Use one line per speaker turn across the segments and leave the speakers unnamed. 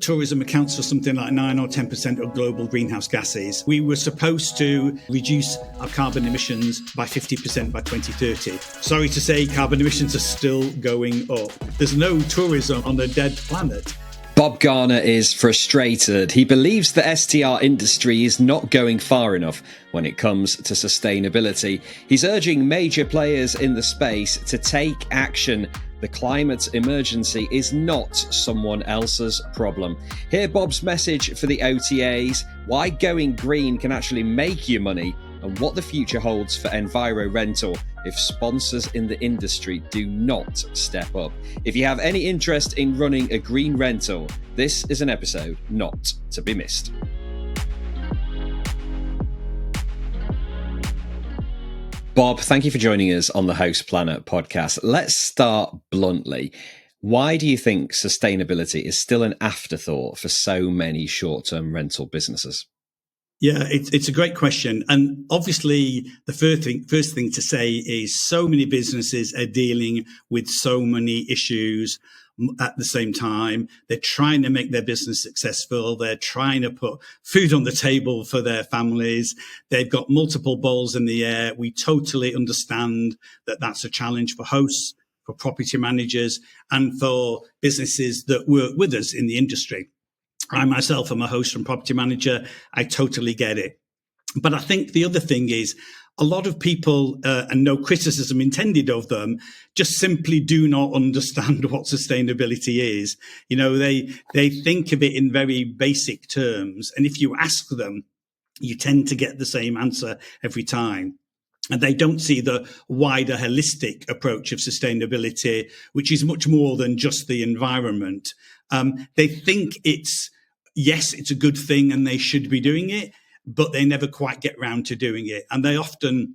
Tourism accounts for something like 9 or 10% of global greenhouse gases. We were supposed to reduce our carbon emissions by 50% by 2030. Sorry to say, carbon emissions are still going up. There's no tourism on a dead planet.
Bob Garner is frustrated. He believes the STR industry is not going far enough when it comes to sustainability. He's urging major players in the space to take action. The climate emergency is not someone else's problem. Hear Bob's message for the OTAs, why going green can actually make you money, and what the future holds for EnviroRental if sponsors in the industry do not step up. If you have any interest in running a green rental, this is an episode not to be missed. Bob, thank you for joining us on the Host Planet podcast. Let's start bluntly. Why do you think sustainability is still an afterthought for so many short-term rental businesses?
Yeah, it's a great question. And obviously, the first thing to say is so many businesses are dealing with so many issues at the same time. They're trying to make their business successful. They're trying to put food on the table for their families. They've got multiple balls in the air. We totally understand that that's a challenge for hosts, for property managers, and for businesses that work with us in the industry. I myself am a host and property manager. I totally get it. But I think the other thing is a lot of people, and no criticism intended of them, just simply do not understand what sustainability is. You know, they think of it in very basic terms. And if you ask them, you tend to get the same answer every time. And they don't see the wider holistic approach of sustainability, which is much more than just the environment. They think yes, it's a good thing and they should be doing it, but they never quite get round to doing it. And they often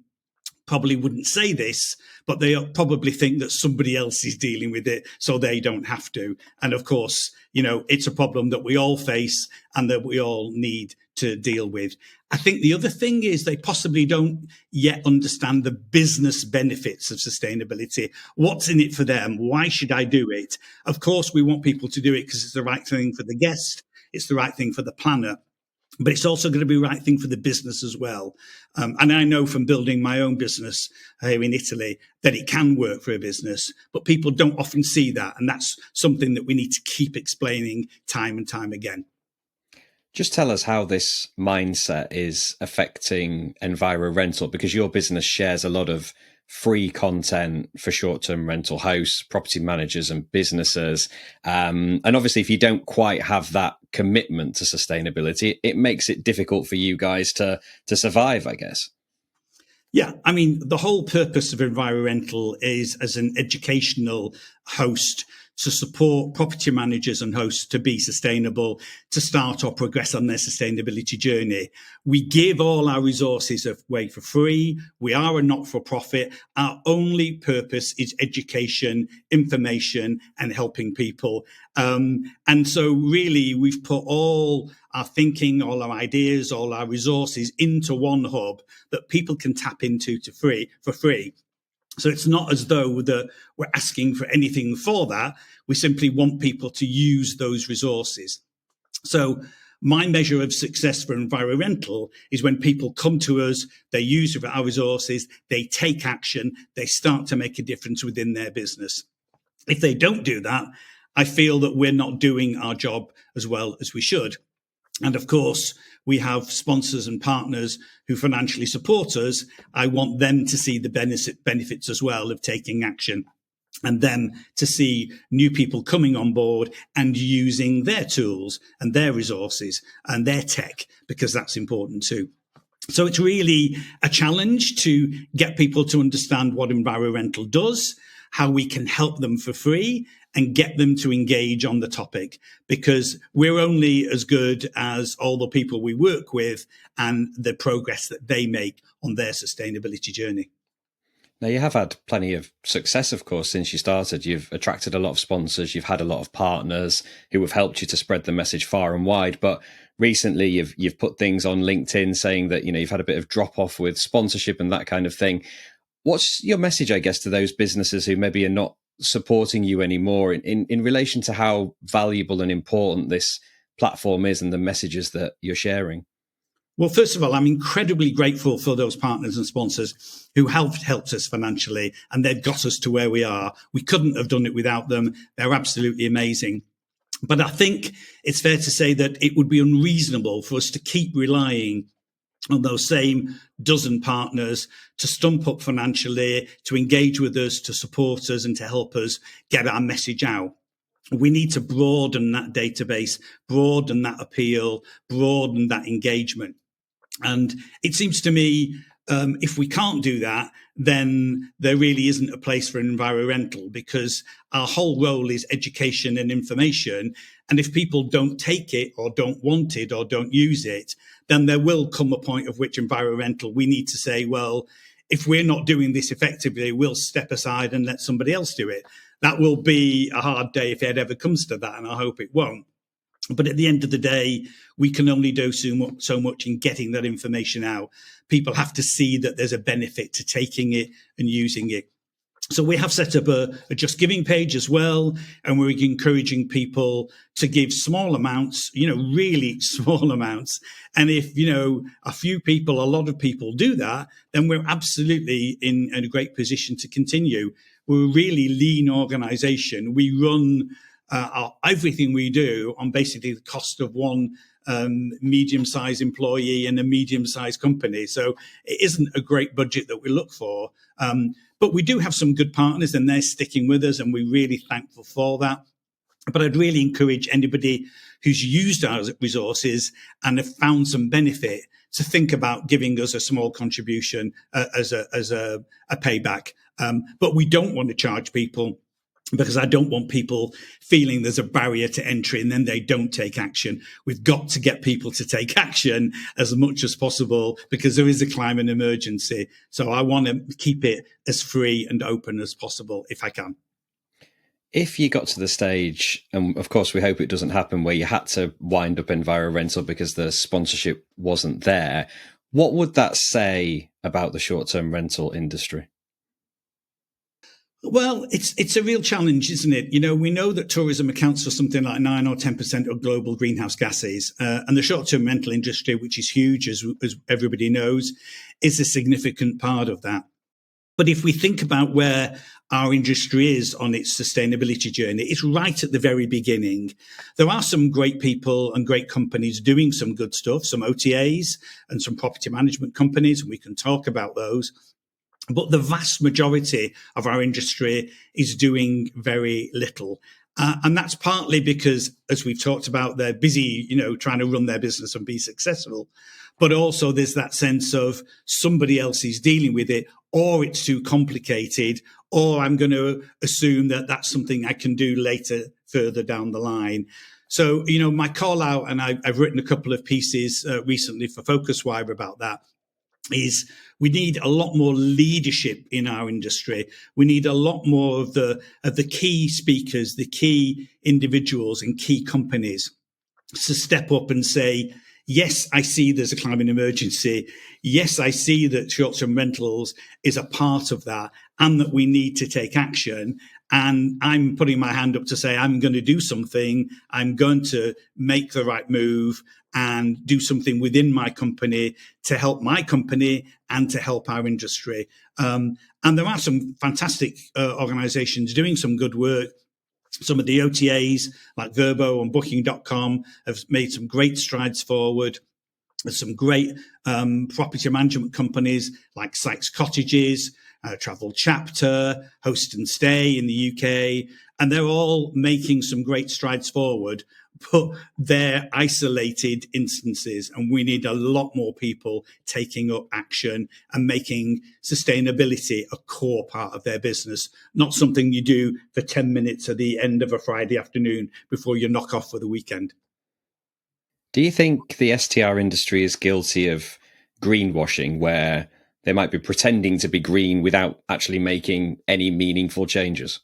probably wouldn't say this, but they probably think that somebody else is dealing with it, so they don't have to. And of course, you know, it's a problem that we all face and that we all need to deal with. I think the other thing is they possibly don't yet understand the business benefits of sustainability. What's in it for them? Why should I do it? Of course, we want people to do it because it's the right thing for the guest. It's the right thing for the planet. But it's also going to be the right thing for the business as well. And I know from building my own business here in Italy that it can work for a business, but people don't often see that. And that's something that we need to keep explaining time and time again.
Just tell us how this mindset is affecting EnviroRental, because your business shares a lot of free content for short-term rental hosts, property managers and businesses. And obviously, if you don't quite have that commitment to sustainability, it makes it difficult for you guys to survive, I guess.
Yeah, I mean, the whole purpose of EnviroRental is as an educational host to support property managers and hosts to be sustainable, to start or progress on their sustainability journey. We give all our resources away for free. We are a not-for-profit. Our only purpose is education, information, and helping people. And so really, we've put all our thinking, all our ideas, all our resources into one hub that people can tap into for free. So it's not as though that we're asking for anything for that. We simply want people to use those resources. So my measure of success for EnviroRental is when people come to us, they use our resources, they take action, they start to make a difference within their business. If they don't do that, I feel that we're not doing our job as well as we should. And of course, we have sponsors and partners who financially support us. I want them to see the benefits as well of taking action, and them to see new people coming on board and using their tools and their resources and their tech, because that's important too. So it's really a challenge to get people to understand what EnviroRental does, how we can help them for free, and get them to engage on the topic, because we're only as good as all the people we work with and the progress that they make on their sustainability journey.
Now, you have had plenty of success, of course, since you started. You've attracted a lot of sponsors. You've had a lot of partners who have helped you to spread the message far and wide. But recently, you've put things on LinkedIn saying that, you know, you've had a bit of drop off with sponsorship and that kind of thing. What's your message, I guess, to those businesses who maybe are not supporting you anymore in relation to how valuable and important this platform is and the messages that you're sharing?
Well, first of all, I'm incredibly grateful for those partners and sponsors who helped us financially, and they've got us to where we are. We couldn't have done it without them. They're absolutely amazing. But I think it's fair to say that it would be unreasonable for us to keep relying on those same dozen partners to stump up financially, to engage with us, to support us, and to help us get our message out. We need to broaden that database, broaden that appeal, broaden that engagement. And it seems to me, if we can't do that, then there really isn't a place for EnviroRental, because our whole role is education and information. And if people don't take it or don't want it or don't use it, then there will come a point of which EnviroRental, we need to say, well, if we're not doing this effectively, we'll step aside and let somebody else do it. That will be a hard day if it ever comes to that, and I hope it won't. But at the end of the day, we can only do so much in getting that information out. People have to see that there's a benefit to taking it and using it. So we have set up a Just Giving page as well, and we're encouraging people to give small amounts, really small amounts. And if, a lot of people do that, then we're absolutely in a great position to continue. We're a really lean organization. We run everything we do on basically the cost of one medium-sized employee in a medium-sized company. So it isn't a great budget that we look for. But we do have some good partners, and they're sticking with us, and we're really thankful for that. But I'd really encourage anybody who's used our resources and have found some benefit to think about giving us a small contribution as a payback. But we don't want to charge people, because I don't want people feeling there's a barrier to entry and then they don't take action. We've got to get people to take action as much as possible, because there is a climate emergency. So I want to keep it as free and open as possible if I can.
If you got to the stage, and of course we hope it doesn't happen, where you had to wind up EnviroRental because the sponsorship wasn't there, what would that say about the short-term rental industry?
Well, it's a real challenge, isn't it? We know that tourism accounts for something like 9 or 10% of global greenhouse gases. And the short-term rental industry, which is huge, as everybody knows, is a significant part of that. But if we think about where our industry is on its sustainability journey, it's right at the very beginning. There are some great people and great companies doing some good stuff, some OTAs and some property management companies, and we can talk about those. But the vast majority of our industry is doing very little. And that's partly because, as we've talked about, they're busy, trying to run their business and be successful. But also there's that sense of somebody else is dealing with it, or it's too complicated, or I'm going to assume that that's something I can do later, further down the line. So, my call out, and I've written a couple of pieces recently for FocusWire about that, is we need a lot more leadership in our industry. We need a lot more of the key speakers, the key individuals and key companies to step up and say, yes, I see there's a climate emergency. Yes, I see that short-term rentals is a part of that, and that we need to take action. And I'm putting my hand up to say, I'm going to do something. I'm going to make the right move and do something within my company to help my company and to help our industry. And there are some fantastic organizations doing some good work. Some of the OTAs like Verbo and Booking.com have made some great strides forward. There's some great property management companies like Sykes Cottages, Travel Chapter, Host and Stay in the UK, and they're all making some great strides forward, but they're isolated instances, and we need a lot more people taking up action and making sustainability a core part of their business, not something you do for 10 minutes at the end of a Friday afternoon before you knock off for the weekend.
Do you think the STR industry is guilty of greenwashing, where they might be pretending to be green without actually making any meaningful changes?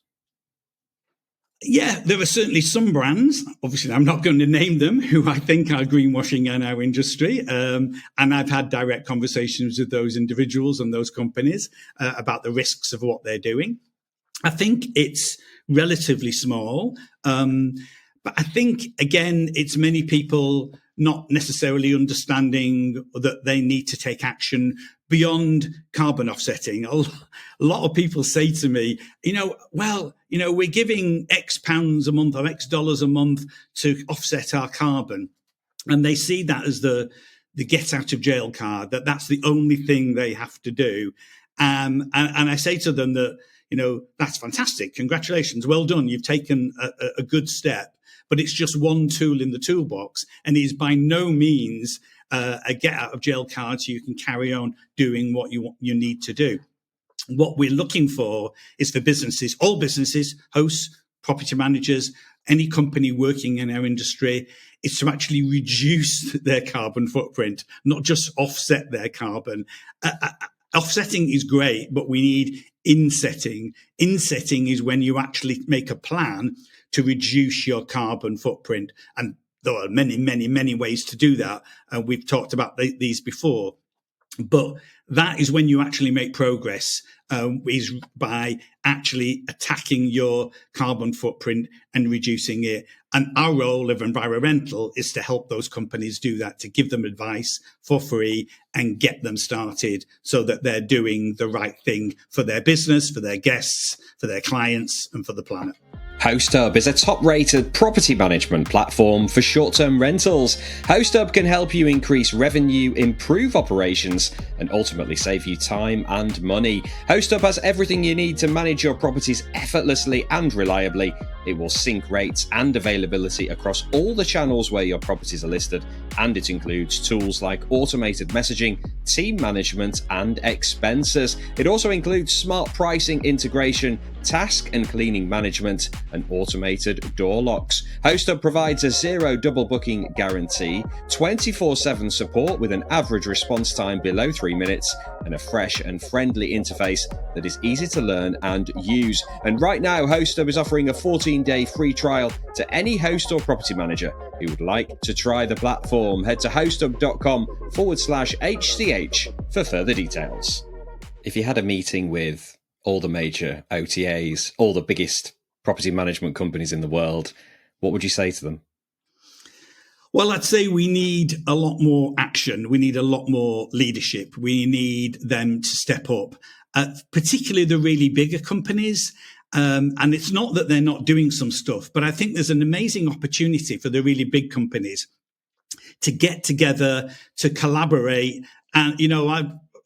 Yeah, there are certainly some brands, obviously I'm not going to name them, who I think are greenwashing in our industry. And I've had direct conversations with those individuals and those companies about the risks of what they're doing. I think it's relatively small. But I think, again, it's many people not necessarily understanding that they need to take action beyond carbon offsetting. A lot of people say to me, we're giving X pounds a month or X dollars a month to offset our carbon. And they see that as the get out of jail card, that's the only thing they have to do. And I say to them that, that's fantastic. Congratulations. Well done. You've taken a good step. But it's just one tool in the toolbox, and is by no means a get out of jail card so you can carry on doing what you need to do. What we're looking for is for businesses, all businesses, hosts, property managers, any company working in our industry, is to actually reduce their carbon footprint, not just offset their carbon. Offsetting is great, but we need insetting. Insetting is when you actually make a plan to reduce your carbon footprint. And there are many, many, many ways to do that. And we've talked about these before. But that is when you actually make progress, is by actually attacking your carbon footprint and reducing it. And our role of EnviroRental is to help those companies do that, to give them advice for free and get them started so that they're doing the right thing for their business, for their guests, for their clients, and for the planet.
HostHub is a top-rated property management platform for short-term rentals. HostHub can help you increase revenue, improve operations, and ultimately save you time and money. HostHub has everything you need to manage your properties effortlessly and reliably. It will sync rates and availability across all the channels where your properties are listed, and it includes tools like automated messaging, team management, and expenses. It also includes smart pricing integration, task and cleaning management, and automated door locks. HostHub provides a zero double booking guarantee, 24/7 support with an average response time below 3 minutes, and a fresh and friendly interface that is easy to learn and use. And right now, HostHub is offering a 14-day free trial to any host or property manager who would like to try the platform. Head to hosthub.com/HCH for further details. If you had a meeting with all the major OTAs, all the biggest property management companies in the world, what would you say to them?
Well, I'd say we need a lot more action. We need a lot more leadership. We need them to step up, particularly the really bigger companies. And it's not that they're not doing some stuff, but I think there's an amazing opportunity for the really big companies to get together, to collaborate. And,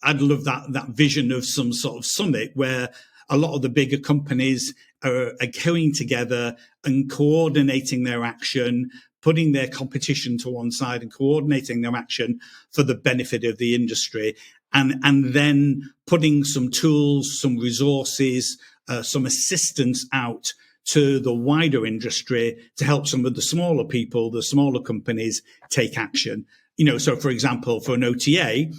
I'd love that vision of some sort of summit where a lot of the bigger companies are going together and coordinating their action, putting their competition to one side and coordinating their action for the benefit of the industry, and then putting some tools, some resources, some assistance out to the wider industry to help some of the smaller people, the smaller companies take action. So for example, for an OTA,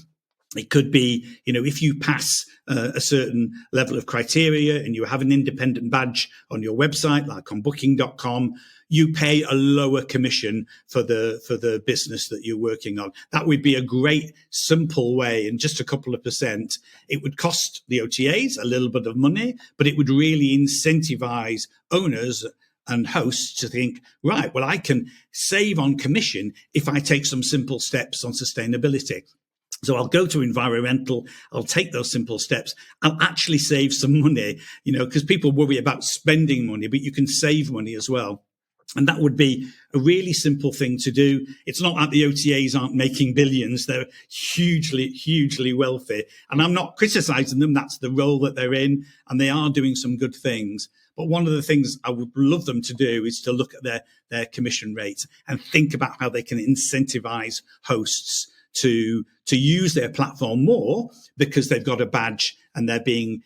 it could be, if you pass a certain level of criteria and you have an independent badge on your website, like on booking.com, you pay a lower commission for the business that you're working on. That would be a great, simple way, and just a couple of percent. It would cost the OTAs a little bit of money, but it would really incentivize owners and hosts to think, right, well, I can save on commission if I take some simple steps on sustainability. So I'll go to EnviroRental, I'll take those simple steps, I'll actually save some money, because people worry about spending money, but you can save money as well. And that would be a really simple thing to do. It's not like the OTAs aren't making billions. They're hugely, hugely wealthy. And I'm not criticizing them. That's the role that they're in. And they are doing some good things. But one of the things I would love them to do is to look at their commission rates and think about how they can incentivize hosts to use their platform more because they've got a badge and they're being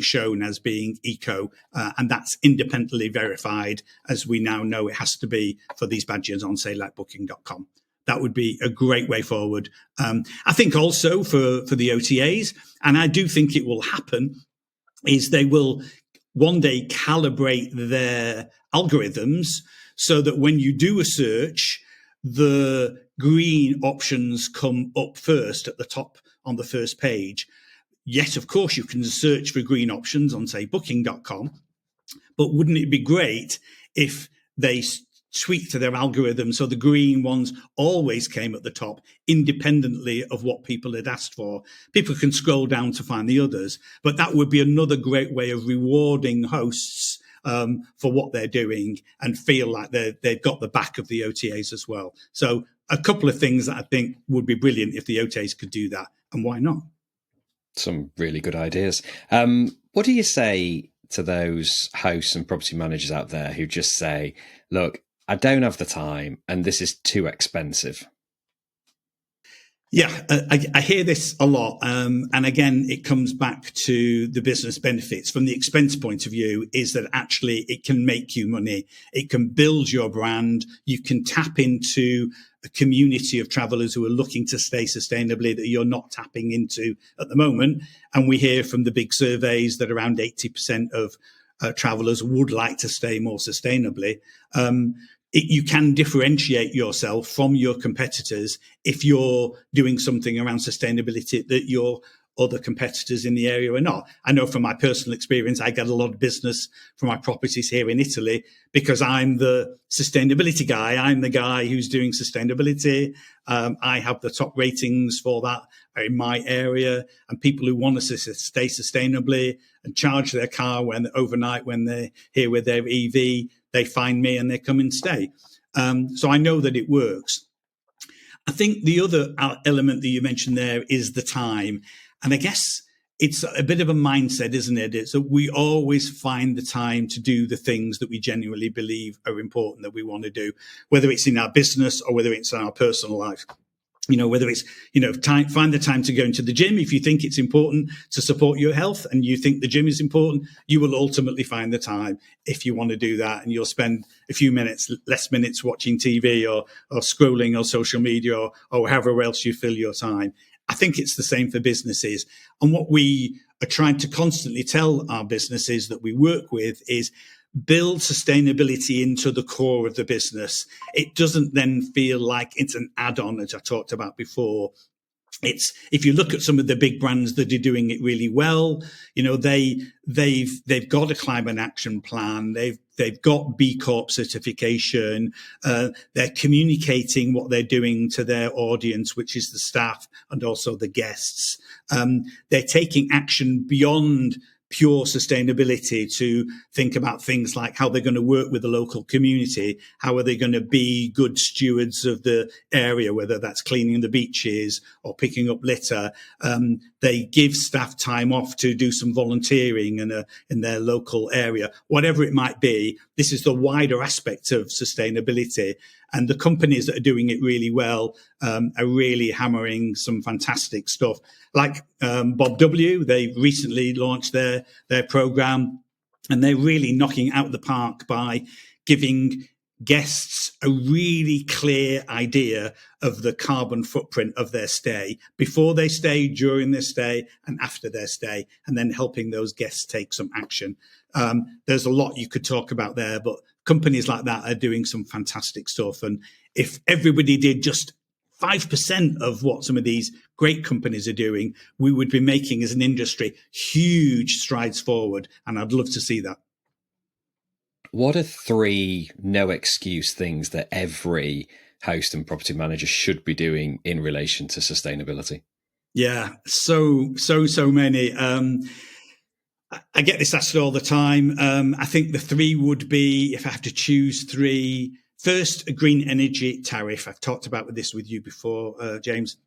shown as being eco, and that's independently verified, as we now know it has to be for these badges on, say, like booking.com. That would be a great way forward. I think also for the OTAs, and I do think it will happen, is they will one day calibrate their algorithms so that when you do a search, the green options come up first at the top on the first page. yes, of course, you can search for green options on, say, booking.com, but wouldn't it be great if they tweaked to their algorithm so the green ones always came at the top, independently of what people had asked for? People can scroll down to find the others, but that would be another great way of rewarding hosts for what they're doing and feel like they've got the back of the OTAs as well. So a couple of things that I think would be brilliant if the OTAs could do that, and why not?
Some really good ideas. What do you say to those hosts and property managers out there who just say, look, I don't have the time and this is too expensive?
Yeah, I hear this a lot. And again, it comes back to the business benefits. From the expense point of view, is that actually it can make you money. It can build your brand. You can tap into a community of travelers who are looking to stay sustainably that you're not tapping into at the moment. And we hear from the big surveys that around 80% of travelers would like to stay more sustainably. You can differentiate yourself from your competitors if you're doing something around sustainability that your other competitors in the area are not. I know from my personal experience, I get a lot of business from my properties here in Italy because I'm the sustainability guy. I'm the guy who's doing sustainability. I have the top ratings for that in my area, and people who want to stay sustainably and charge their car overnight when they're here with their EV, they find me and they come and stay. So I know that it works. I think the other element that you mentioned there is the time. And I guess it's a bit of a mindset, isn't it? It's that we always find the time to do the things that we genuinely believe are important that we want to do, whether it's in our business or whether it's in our personal life. Whether it's, find the time to go into the gym. If you think it's important to support your health and you think the gym is important, you will ultimately find the time if you want to do that. And you'll spend a few less minutes watching TV or scrolling on social media or however else you fill your time. I think it's the same for businesses. And what we are trying to constantly tell our businesses that we work with is build sustainability into the core of the business. It doesn't then feel like it's an add-on, as I talked about before. It's, if you look at some of the big brands that are doing it really well, they've got a climate action plan. They've got B Corp certification. They're communicating what they're doing to their audience, which is the staff and also the guests. They're taking action beyond pure sustainability to think about things like how they're going to work with the local community. How are they going to be good stewards of the area, whether that's cleaning the beaches or picking up litter. They give staff time off to do some volunteering in their local area, whatever it might be. This is the wider aspect of sustainability. And the companies that are doing it really well are really hammering some fantastic stuff. Like Bob W, they recently launched their program, and they're really knocking out the park by giving guests a really clear idea of the carbon footprint of their stay before they stay, during their stay, and after their stay, and then helping those guests take some action. There's a lot you could talk about there, but companies like that are doing some fantastic stuff. And if everybody did just 5% of what some of these great companies are doing, we would be making as an industry huge strides forward. And I'd love to see that.
What are 3 no excuse things that every host and property manager should be doing in relation to sustainability?
Yeah, so many. I get this asked all the time. I think the 3 would be, if I have to choose 3, first, a green energy tariff. I've talked about this with you before, James.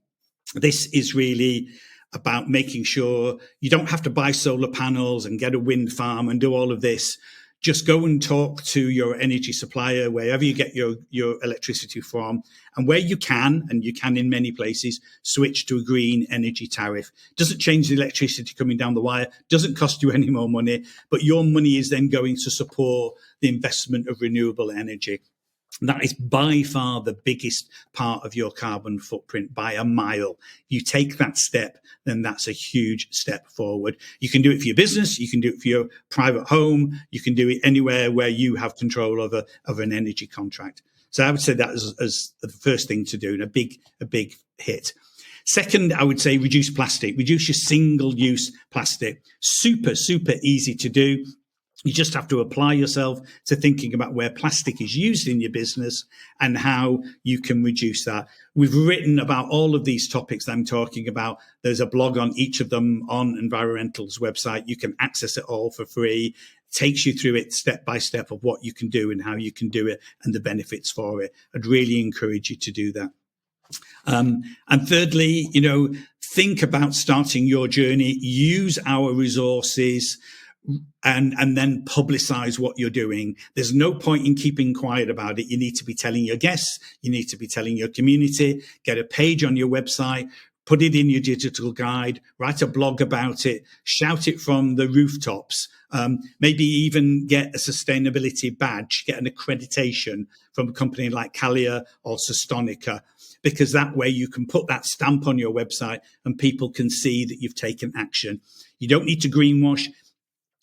This is really about making sure you don't have to buy solar panels and get a wind farm and do all of this. Just go and talk to your energy supplier, wherever you get your electricity from. And where you can, and you can in many places, switch to a green energy tariff. Doesn't change the electricity coming down the wire, doesn't cost you any more money, but your money is then going to support the investment of renewable energy. That is by far the biggest part of your carbon footprint by a mile. You take that step, then that's a huge step forward. You can do it for your business. You can do it for your private home. You can do it anywhere where you have control of an energy contract. So I would say that as the first thing to do, and a big hit. Second, I would say reduce plastic, reduce your single-use plastic. Super, super easy to do. You just have to apply yourself to thinking about where plastic is used in your business and how you can reduce that. We've written about all of these topics that I'm talking about. There's a blog on each of them on EnviroRental's website. You can access it all for free. It takes you through it step by step of what you can do and how you can do it and the benefits for it. I'd really encourage you to do that. And thirdly, think about starting your journey, use our resources, and then publicize what you're doing. There's no point in keeping quiet about it. You need to be telling your guests, you need to be telling your community, get a page on your website, put it in your digital guide, write a blog about it, shout it from the rooftops, maybe even get a sustainability badge, get an accreditation from a company like Calia or Sustonica, because that way you can put that stamp on your website and people can see that you've taken action. You don't need to greenwash.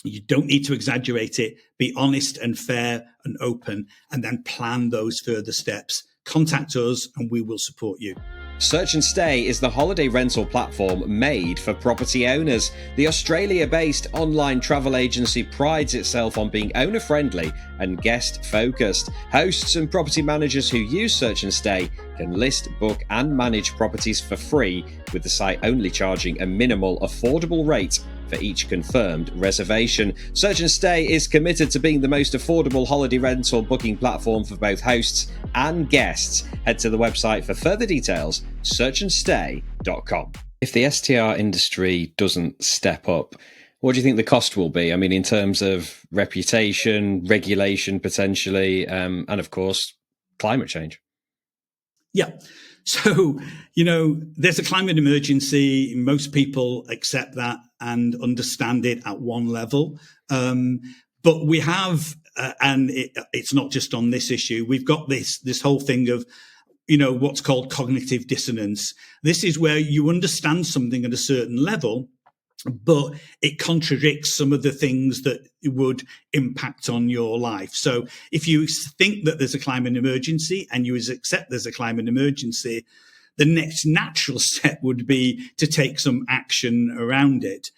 You don't need to exaggerate it. Be honest and fair and open, and then plan those further steps. Contact us and we will support you.
Search and Stay is the holiday rental platform made for property owners. The Australia-based online travel agency prides itself on being owner-friendly and guest-focused. Hosts and property managers who use Search and Stay can list, book and manage properties for free, with the site only charging a minimal, affordable rate for each confirmed reservation. Search and Stay is committed to being the most affordable holiday rental booking platform for both hosts and guests. Head to the website for further details, searchandstay.com. If the STR industry doesn't step up, what do you think the cost will be? I mean, in terms of reputation, regulation potentially, and of course, climate change.
Yeah. So, there's a climate emergency. Most people accept that and understand it at one level. But we have, and it's not just on this issue, we've got this whole thing of, what's called cognitive dissonance. This is where you understand something at a certain level, but it contradicts some of the things that would impact on your life. So if you think that there's a climate emergency and you accept there's a climate emergency, the next natural step would be to take some action around it.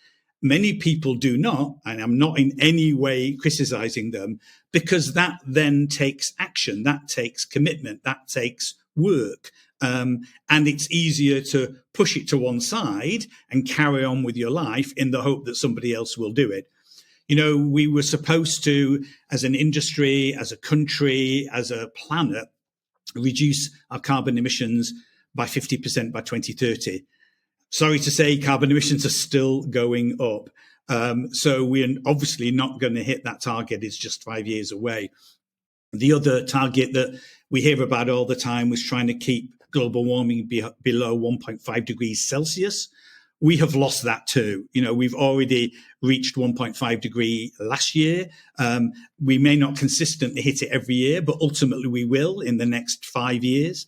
Many people do not, and I'm not in any way criticizing them, because that then takes action, that takes commitment, that takes work. And it's easier to push it to one side and carry on with your life in the hope that somebody else will do it. We were supposed to, as an industry, as a country, as a planet, reduce our carbon emissions by 50% by 2030. Sorry to say, carbon emissions are still going up. So we're obviously not going to hit that target. It's just 5 years away. The other target that we hear about all the time was trying to keep global warming below 1.5 degrees Celsius. We have lost that too. We've already reached 1.5 degree last year. We may not consistently hit it every year, but ultimately we will in the next 5 years.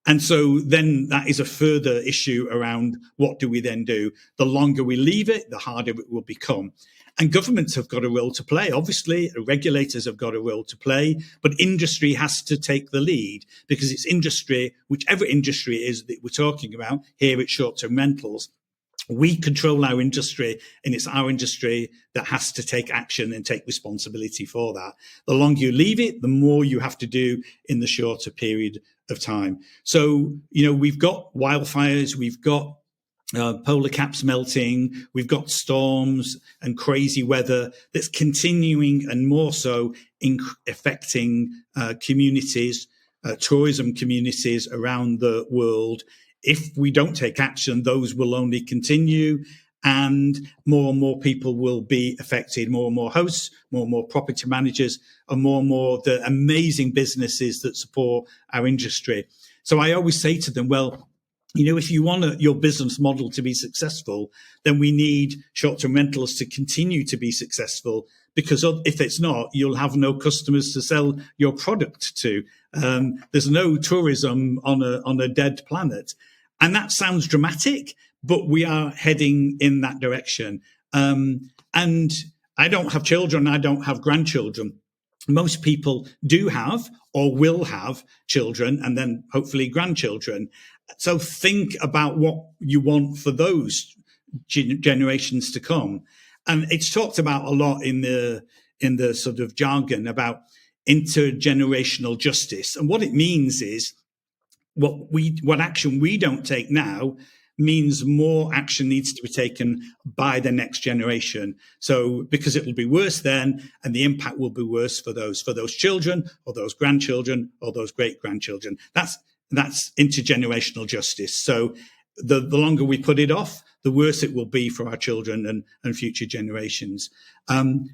And so then that is a further issue around what do we then do? The longer we leave it, the harder it will become. And governments have got a role to play. Obviously, regulators have got a role to play, but industry has to take the lead, because it's industry, whichever industry it is that we're talking about here at Short-Term Rentals, we control our industry, and it's our industry that has to take action and take responsibility for that. The longer you leave it, the more you have to do in the shorter period of time. So, we've got wildfires, we've got polar caps melting, we've got storms and crazy weather that's continuing, and more so affecting communities, tourism communities around the world. If we don't take action, those will only continue, and more people will be affected, more and more hosts, more and more property managers, and more the amazing businesses that support our industry. So I always say to them, well, if you want your business model to be successful, then we need short-term rentals to continue to be successful, because if it's not, you'll have no customers to sell your product to. There's no tourism on a dead planet. And that sounds dramatic, but we are heading in that direction. And I don't have children, I don't have grandchildren. most people do have or will have children and then hopefully grandchildren. So think about what you want for those generations to come. And it's talked about a lot in the sort of jargon about intergenerational justice. And what it means is what action we don't take now means more action needs to be taken by the next generation. So because it will be worse then, and the impact will be worse for those children or those grandchildren or those great grandchildren. That's intergenerational justice. So the longer we put it off, the worse it will be for our children and future generations. And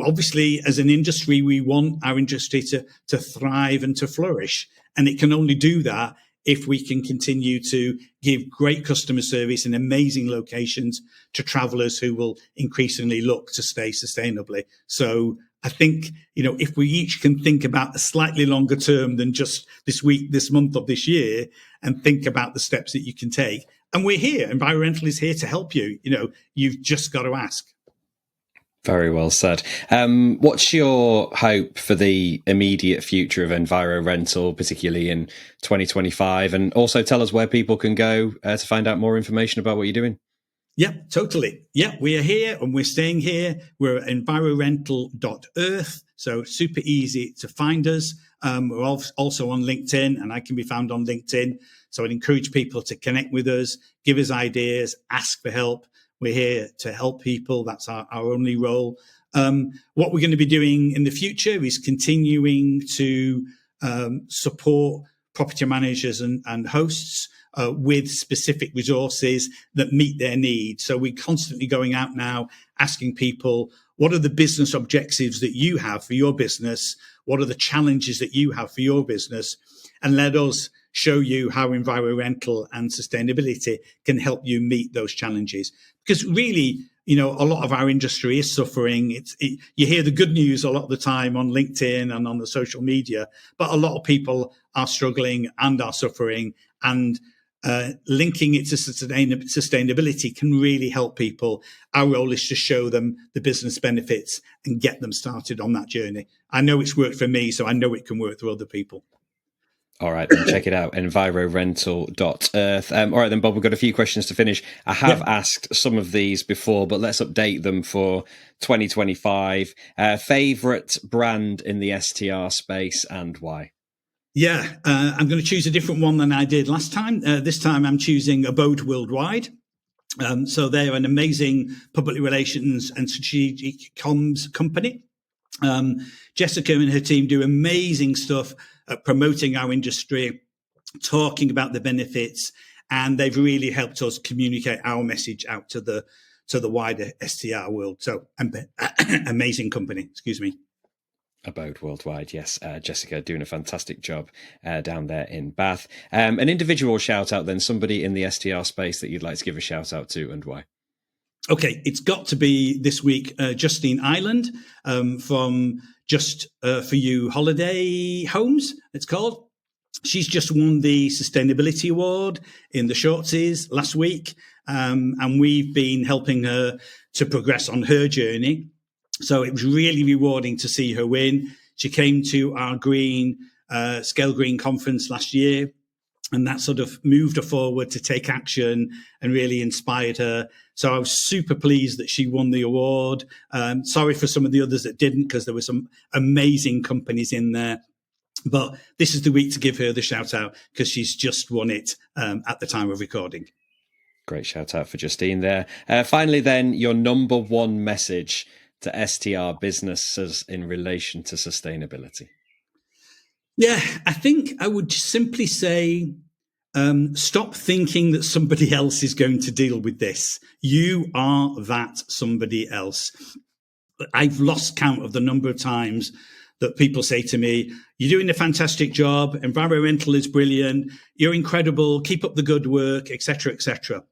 obviously, as an industry, we want our industry to thrive and to flourish. And it can only do that if we can continue to give great customer service in amazing locations to travelers who will increasingly look to stay sustainably. So I think, if we each can think about a slightly longer term than just this week, this month, or this year, and think about the steps that you can take. And we're here. EnviroRental is here to help you. You've just got to ask.
Very well said. What's your hope for the immediate future of EnviroRental, particularly in 2025? And also tell us where people can go to find out more information about what you're doing.
Yeah, totally. Yeah, we are here and we're staying here. We're at EnviroRental.earth, so super easy to find us. We're also on LinkedIn, and I can be found on LinkedIn. So I'd encourage people to connect with us, give us ideas, ask for help. We're here to help people. That's our only role. What we're going to be doing in the future is continuing to support property managers and hosts with specific resources that meet their needs. So we're constantly going out now asking people, what are the business objectives that you have for your business? What are the challenges that you have for your business? And let us show you how EnviroRental and sustainability can help you meet those challenges. Because really, a lot of our industry is suffering. You hear the good news a lot of the time on LinkedIn and on the social media, but a lot of people are struggling and are suffering, and linking it to sustainability can really help people. Our role is to show them the business benefits and get them started on that journey. I know it's worked for me, so I know it can work for other people.
All right, then check it out, EnviroRental.earth. All right, then, Bob, we've got a few questions to finish. I have asked some of these before, but let's update them for 2025. Favourite brand in the STR space and why?
Yeah, I'm going to choose a different one than I did last time. This time I'm choosing Abode Worldwide. So they're an amazing public relations and strategic comms company. Jessica and her team do amazing stuff at promoting our industry, talking about the benefits, and they've really helped us communicate our message out to the wider STR world. So amazing company, excuse me.
Abode Worldwide, yes. Jessica doing a fantastic job down there in Bath. An individual shout out then, somebody in the STR space that you'd like to give a shout out to and why?
Okay, it's got to be this week Justine Ireland from Just For You Holiday Homes, it's called. She's just won the Sustainability Award in the Shortsies last week, and we've been helping her to progress on her journey. So it was really rewarding to see her win. She came to our Scale Green conference last year, and that sort of moved her forward to take action and really inspired her. So I was super pleased that she won the award. Sorry for some of the others that didn't, because there were some amazing companies in there. But this is the week to give her the shout out because she's just won it at the time of recording.
Great shout out for Justine there. Finally, then, your number one message to STR businesses in relation to sustainability.
Yeah, I think I would simply say, stop thinking that somebody else is going to deal with this. You are that somebody else. I've lost count of the number of times that people say to me, you're doing a fantastic job, EnviroRental is brilliant, you're incredible, keep up the good work, etc., etc.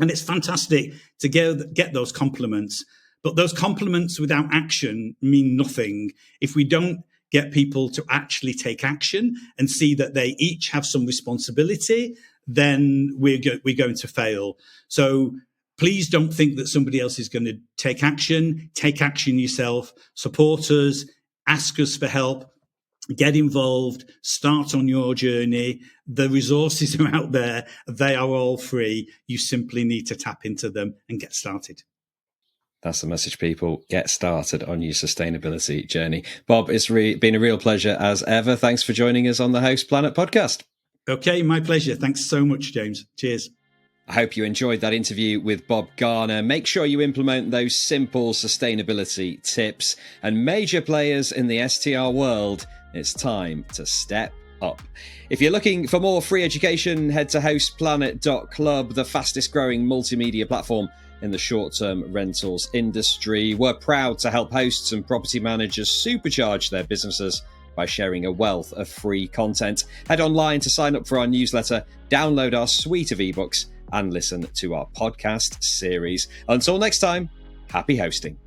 And it's fantastic to get those compliments. But those compliments without action mean nothing. If we don't get people to actually take action and see that they each have some responsibility, then we're going to fail. So please don't think that somebody else is going to take action. Take action yourself. Support us. ask us for help. Get involved, start on your journey. The resources are out there. They are all free. You simply need to tap into them and get started.
That's the message, people. Get started on your sustainability journey. Bob, it's been a real pleasure as ever. Thanks for joining us on the Host Planet podcast.
Okay, my pleasure. Thanks so much, James. Cheers.
I hope you enjoyed that interview with Bob Garner. Make sure you implement those simple sustainability tips. And major players in the STR world, it's time to step up. If you're looking for more free education, head to hostplanet.club, the fastest growing multimedia platform in the short-term rentals industry. We're proud to help hosts and property managers supercharge their businesses by sharing a wealth of free content. Head online to sign up for our newsletter, download our suite of ebooks, and listen to our podcast series. Until next time, happy hosting.